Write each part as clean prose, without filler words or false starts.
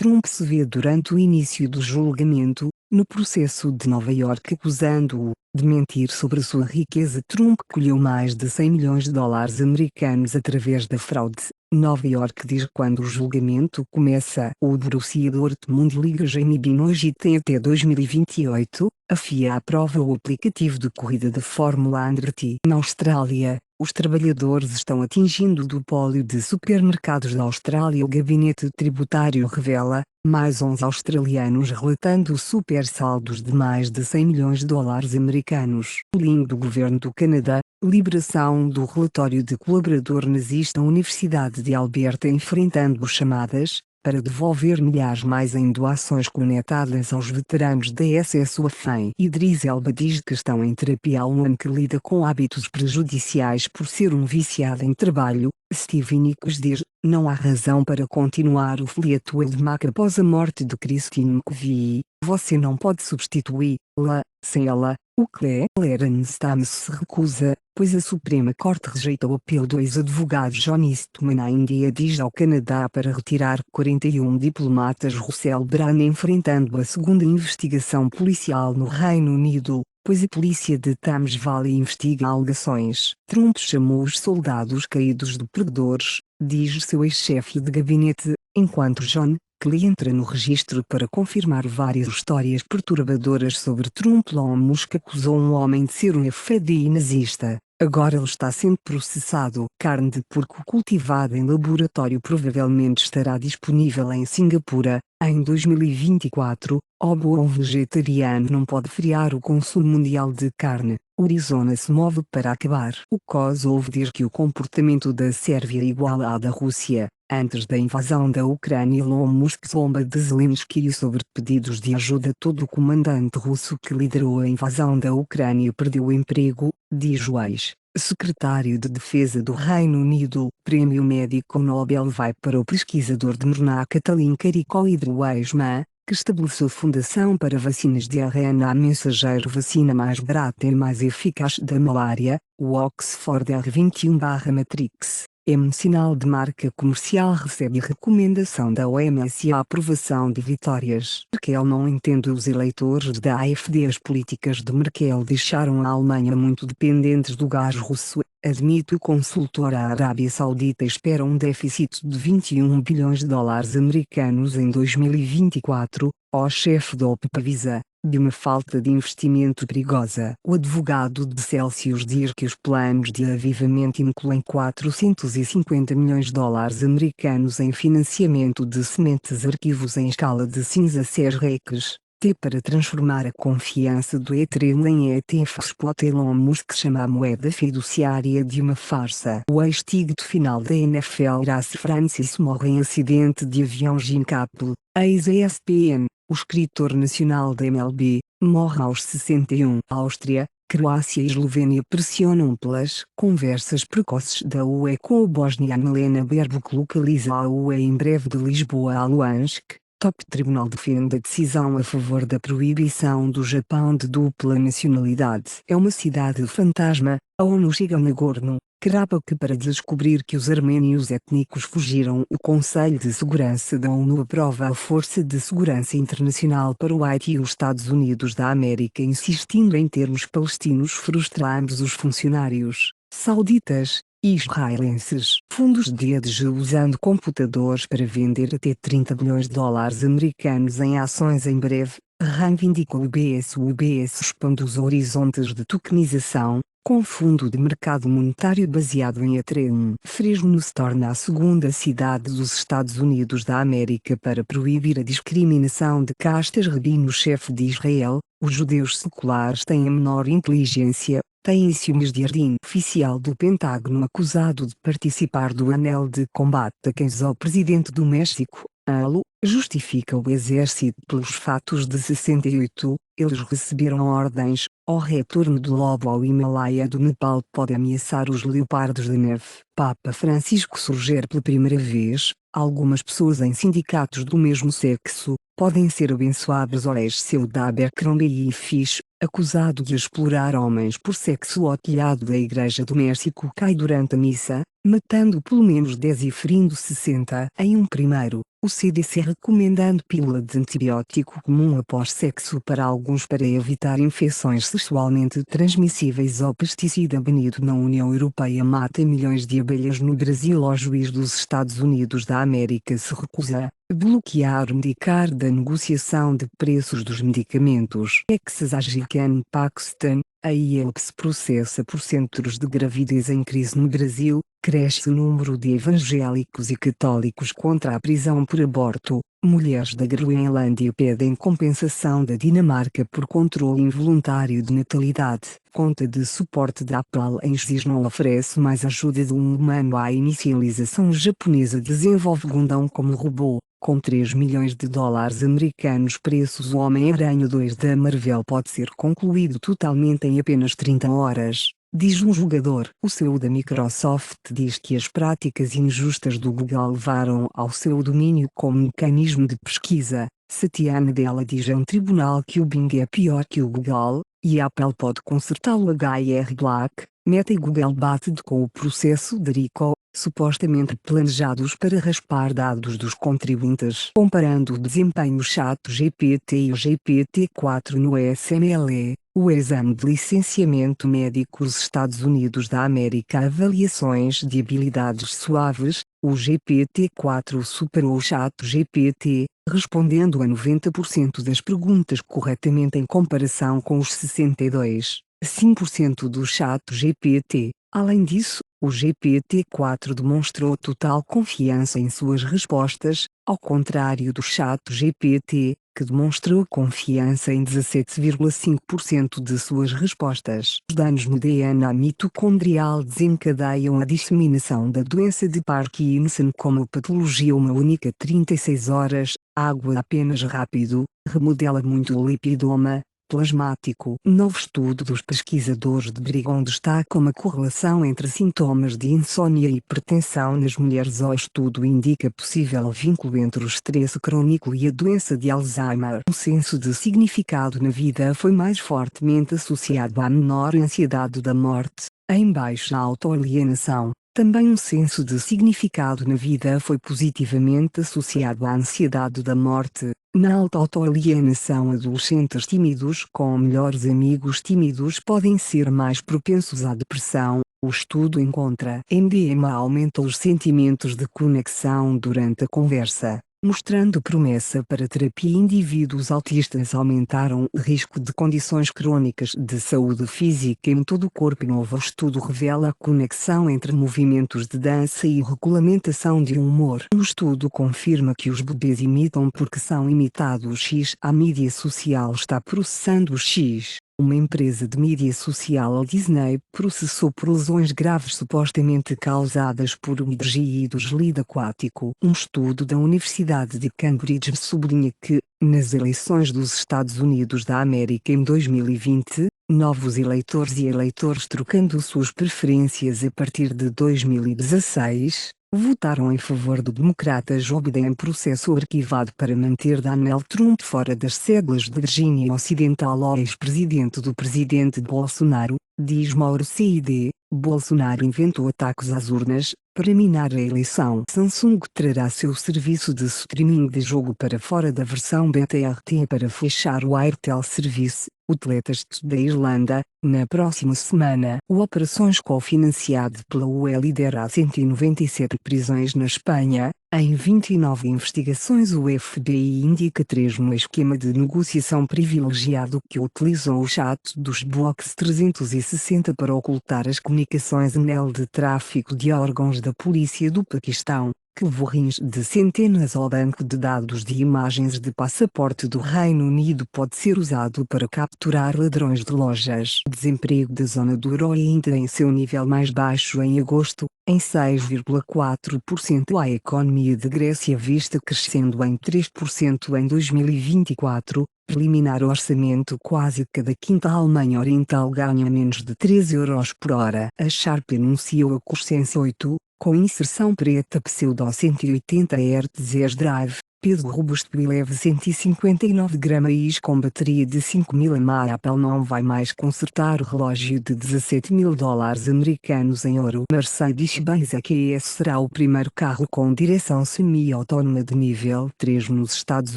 Trump se vê durante o início do julgamento, no processo de Nova York acusando-o de mentir sobre sua riqueza. Trump colheu mais de 100 milhões de dólares americanos através da fraude. Nova York diz que quando o julgamento começa, o Borussia Dortmund liga Jamie Binoche e tem até 2028, a FIA aprova o aplicativo de corrida da Fórmula Andretti. Na Austrália, os trabalhadores estão atingindo o dupólio de supermercados da Austrália. O gabinete tributário revela, mais 11 australianos relatando super saldos de mais de 100 milhões de dólares americanos. O link do governo do Canadá, liberação do relatório de colaborador nazista. A Universidade de Alberta enfrentando chamadas para devolver milhares mais em doações conectadas aos veteranos da SS. O AFEM Idris Elba diz que estão em terapia há um ano, que lida com hábitos prejudiciais por ser um viciado em trabalho. Stevie Nicks diz, não há razão para continuar o Fleetwood Mac após a morte de Christine McVie. Você não pode substituí-la, sem ela. O Clarence Thomas se recusa, pois a Suprema Corte rejeita o apelo do ex-advogado John Eastman. A Índia diz ao Canadá para retirar 41 diplomatas. Russell Brand enfrentando a segunda investigação policial no Reino Unido, pois a polícia de Thames Valley investiga alegações. Trump chamou os soldados caídos de perdedores, diz seu ex-chefe de gabinete, enquanto John Kelly entra no registro para confirmar várias histórias perturbadoras sobre Trump. Elon Musk acusou um homem de ser um FBI nazista. Agora ele está sendo processado. Carne de porco cultivada em laboratório provavelmente estará disponível em Singapura, em 2024. O bom vegetariano não pode frear o consumo mundial de carne. O Arizona se move para acabar. O Kosovo diz que o comportamento da Sérvia é igual ao da Rússia. Antes da invasão da Ucrânia, Elon Musk zomba de Zelensky sobre pedidos de ajuda. Todo o comandante russo que liderou a invasão da Ucrânia perdeu o emprego, diz o ex-secretário de Defesa do Reino Unido. Prêmio Médico Nobel vai para o pesquisador de Moderna Katalin Karikó e do ex-MA, que estabeleceu fundação para vacinas de RNA mensageiro. Vacina mais barata e mais eficaz da malária, o Oxford R21/Matrix. Sinal de marca comercial recebe recomendação da OMS e a aprovação de vitórias. Merkel não entende os eleitores da AfD. As políticas de Merkel deixaram a Alemanha muito dependentes do gás russo, admite o consultor. A Arábia Saudita espera um déficit de 21 bilhões de dólares americanos em 2024, o chefe da OPEP avisa de uma falta de investimento perigosa. O advogado de Celsius diz que os planos de avivamento incluem 450 milhões de dólares americanos em financiamento de sementes arquivos em escala de cinza CREX, para transformar a confiança do Ethereum em ETF Spot. Elon Musk chama a moeda fiduciária de uma farsa. O ex-título final da NFL Horace Francis morre em acidente de avião. Jim Capel, ex-ESPN, o escritor nacional da MLB, morre aos 61. Áustria, Croácia e Eslovénia pressionam pelas conversas precoces da UE com o bosniano. Helena Baerbock localiza a UE em breve de Lisboa a Luhansk. Top Tribunal defende a decisão a favor da proibição do Japão de dupla nacionalidade. É uma cidade fantasma. A ONU chega a Nagorno-Karabakh para descobrir que os armênios étnicos fugiram. O Conselho de Segurança da ONU aprova a Força de Segurança Internacional para o Haiti. Os Estados Unidos da América insistindo em termos palestinos frustra ambos os funcionários sauditas e israelenses. Fundos de hedge usando computadores para vender até 30 bilhões de dólares americanos em ações em breve, reivindica o UBS. O UBS expande os horizontes de tokenização, com fundo de mercado monetário baseado em Ethereum. Fresno se torna a segunda cidade dos Estados Unidos da América para proibir a discriminação de castas. Rabino-chefe de Israel, os judeus seculares têm a menor inteligência, têm ciúmes de Ardin. Oficial do Pentágono acusado de participar do anel de combate a cães. O presidente do México, ALO, justifica o exército pelos fatos de 68, eles receberam ordens. O retorno do lobo ao Himalaia do Nepal pode ameaçar os leopardos de neve. Papa Francisco surgir pela primeira vez. Algumas pessoas em sindicatos do mesmo sexo podem ser abençoadas. O ex-CEO da Abercrombie & Fitch, acusado de explorar homens por sexo. O telhado da Igreja do México cai durante a missa, matando pelo menos 10 e ferindo 60 em um primeiro o CDC recomendando pílula de antibiótico comum após sexo para alguns para evitar infecções sexualmente transmissíveis. O pesticida banido na União Europeia mata milhões de abelhas no Brasil. O juiz dos Estados Unidos da América se recusa a bloquear o medicar da negociação de preços dos medicamentos. Texas-Ajican Paxton, a IELPS processa por centros de gravidez em crise no Brasil. Cresce o número de evangélicos e católicos contra a prisão por aborto. Mulheres da Groenlândia pedem compensação da Dinamarca por controle involuntário de natalidade. Conta de suporte da Apple em Cisno oferece mais ajuda de um humano à inicialização japonesa. Desenvolve Gundam como robô. Com 3 milhões de dólares americanos preços, o Homem-Aranha 2 da Marvel pode ser concluído totalmente em apenas 30 horas. Diz um jogador. O CEO da Microsoft diz que as práticas injustas do Google levaram ao seu domínio como mecanismo de pesquisa. Satya Nadella diz a um tribunal que o Bing é pior que o Google, e a Apple pode consertá-lo. HR Black, Meta e Google batem com o processo de recall, supostamente planejados para raspar dados dos contribuintes. Comparando o desempenho ChatGPT e o GPT-4 no SMLE, o exame de licenciamento médico dos Estados Unidos da América. Avaliações de habilidades suaves, o GPT-4 superou o ChatGPT, respondendo a 90% das perguntas corretamente em comparação com os 62,5% do ChatGPT. Além disso, o GPT-4 demonstrou total confiança em suas respostas, ao contrário do ChatGPT, que demonstrou confiança em 17,5% de suas respostas. Os danos no DNA mitocondrial desencadeiam a disseminação da doença de Parkinson como patologia. Uma única 36 horas, água apenas rápido, remodela muito o lipidoma plasmático. Novo estudo dos pesquisadores de Brigham destaca uma correlação entre sintomas de insônia e hipertensão nas mulheres. O estudo indica possível vínculo entre o estresse crônico e a doença de Alzheimer. O senso de significado na vida foi mais fortemente associado à menor ansiedade da morte, em baixa autoalienação. Também um senso de significado na vida foi positivamente associado à ansiedade da morte. Na alta autoalienação, adolescentes tímidos com melhores amigos tímidos podem ser mais propensos à depressão. O estudo encontra MDMA aumenta os sentimentos de conexão durante a conversa, mostrando promessa para terapia. Indivíduos autistas aumentaram o risco de condições crônicas de saúde física em todo o corpo. Novo estudo revela a conexão entre movimentos de dança e regulamentação de humor. O estudo confirma que os bebês imitam porque são imitados. A mídia social está processando o X. Uma empresa de mídia social, a Disney, processou por lesões graves supostamente causadas por um hidrogéido aquático. Um estudo da Universidade de Cambridge sublinha que, nas eleições dos Estados Unidos da América em 2020, novos eleitores e eleitores trocando suas preferências a partir de 2016, votaram em favor do democrata Joe Biden. Processo arquivado para manter Donald Trump fora das cédulas de Virgínia Ocidental. O ex-presidente do presidente Bolsonaro, diz Mauro Cid, Bolsonaro inventou ataques às urnas para minar a eleição. Samsung trará seu serviço de streaming de jogo para fora da versão beta RT para fechar o Airtel Service, o Teletexto da Irlanda, na próxima semana. O operações cofinanciado pela UE lidera 197 prisões na Espanha. Em 29 investigações, o FBI indica 3 no esquema de negociação privilegiado que utilizam o chat dos Box 360 para ocultar as comunicações anel de tráfico de órgãos da polícia do Paquistão, que levou rins de centenas ao banco de dados de imagens de passaporte do Reino Unido. Pode ser usado para capturar ladrões de lojas. O desemprego da zona do euro ainda em seu nível mais baixo em agosto, em 6,4%. A economia de Grécia vista crescendo em 3% em 2024. Preliminar orçamento. Quase cada quinta Alemanha Oriental ganha menos de 13 euros por hora. A Sharp anunciou a Corsense 8, com inserção preta pseudo 180 Hz drive, peso robusto e leve 159 gramas com bateria de 5.000 mAh. A Apple não vai mais consertar o relógio de 17 mil dólares americanos em ouro. Mercedes-Benz EQS será o primeiro carro com direção semi-autónoma de nível 3 nos Estados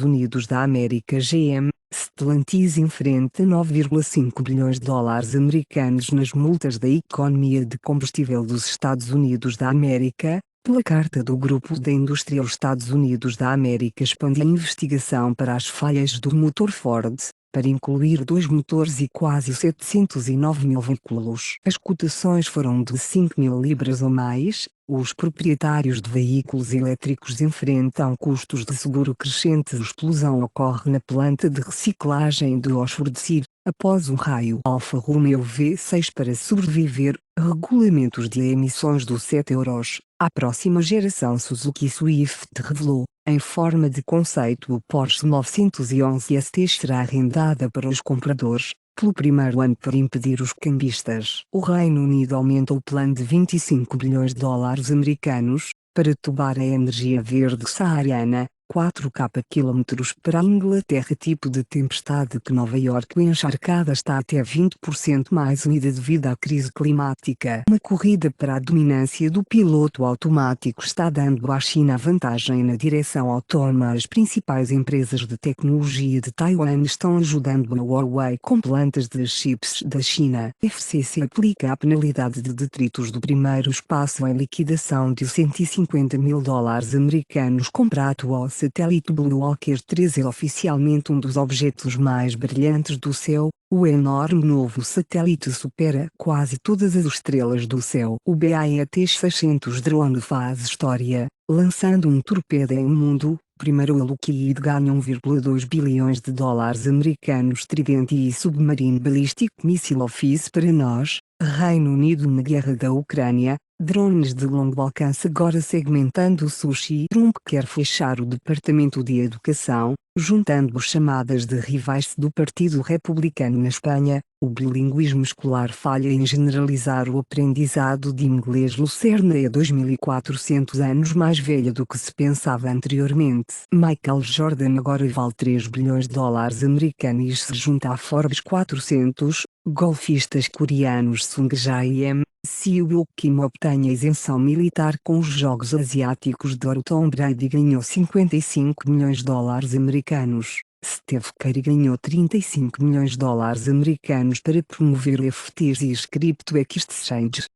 Unidos da América. GM Stellantis enfrenta 9,5 bilhões de dólares americanos nas multas da economia de combustível dos Estados Unidos da América, pela carta do Grupo da Indústria. Os Estados Unidos da América expande a investigação para as falhas do motor Ford, para incluir 2 motores e quase 709 mil veículos. As cotações foram de 5 mil libras ou mais. Os proprietários de veículos elétricos enfrentam custos de seguro crescentes. A explosão ocorre na planta de reciclagem de Oxfordshire, após um raio. Alfa Romeo V6 para sobreviver. Regulamentos de emissões do 7 euros. A próxima geração Suzuki Swift revelou, em forma de conceito, o Porsche 911 ST será arrendada para os compradores, pelo primeiro ano, para impedir os cambistas. O Reino Unido aumenta o plano de 25 bilhões de dólares americanos, para tubar a energia verde saariana, 4 km para a Inglaterra. Tipo de tempestade que Nova Iorque encharcada está até 20% mais úmida devido à crise climática. Uma corrida para a dominância do piloto automático está dando à China a vantagem na direção autónoma. As principais empresas de tecnologia de Taiwan estão ajudando a Huawei com plantas de chips da China. FCC aplica a penalidade de detritos do primeiro espaço em liquidação de 150 mil dólares americanos. Contrato ao satélite Blue Walker 3 é oficialmente um dos objetos mais brilhantes do céu. O enorme novo satélite supera quase todas as estrelas do céu. O BAET-600 drone faz história, lançando um torpedo em um mundo. Primeiro a Lockheed ganha 1,2 bilhões de dólares americanos. Tridente e Submarine Ballistic Missile Office para nós. Reino Unido na guerra da Ucrânia. Drones de longo alcance agora segmentando o sushi. Trump quer fechar o Departamento de Educação, juntando chamadas de rivais do Partido Republicano na Espanha. O bilinguismo escolar falha em generalizar o aprendizado de inglês. Lucerna é 2.400 anos mais velha do que se pensava anteriormente. Michael Jordan agora vale 3 bilhões de dólares americanos e se junta à Forbes 400. Golfistas coreanos Sung Jae-im, Siwoo Kim obtém a isenção militar com os Jogos Asiáticos de Ouro. Tom Brady ganhou 55 milhões de dólares americanos. Steph Curry ganhou 35 milhões de dólares americanos para promover NFTs e as crypto exchanges.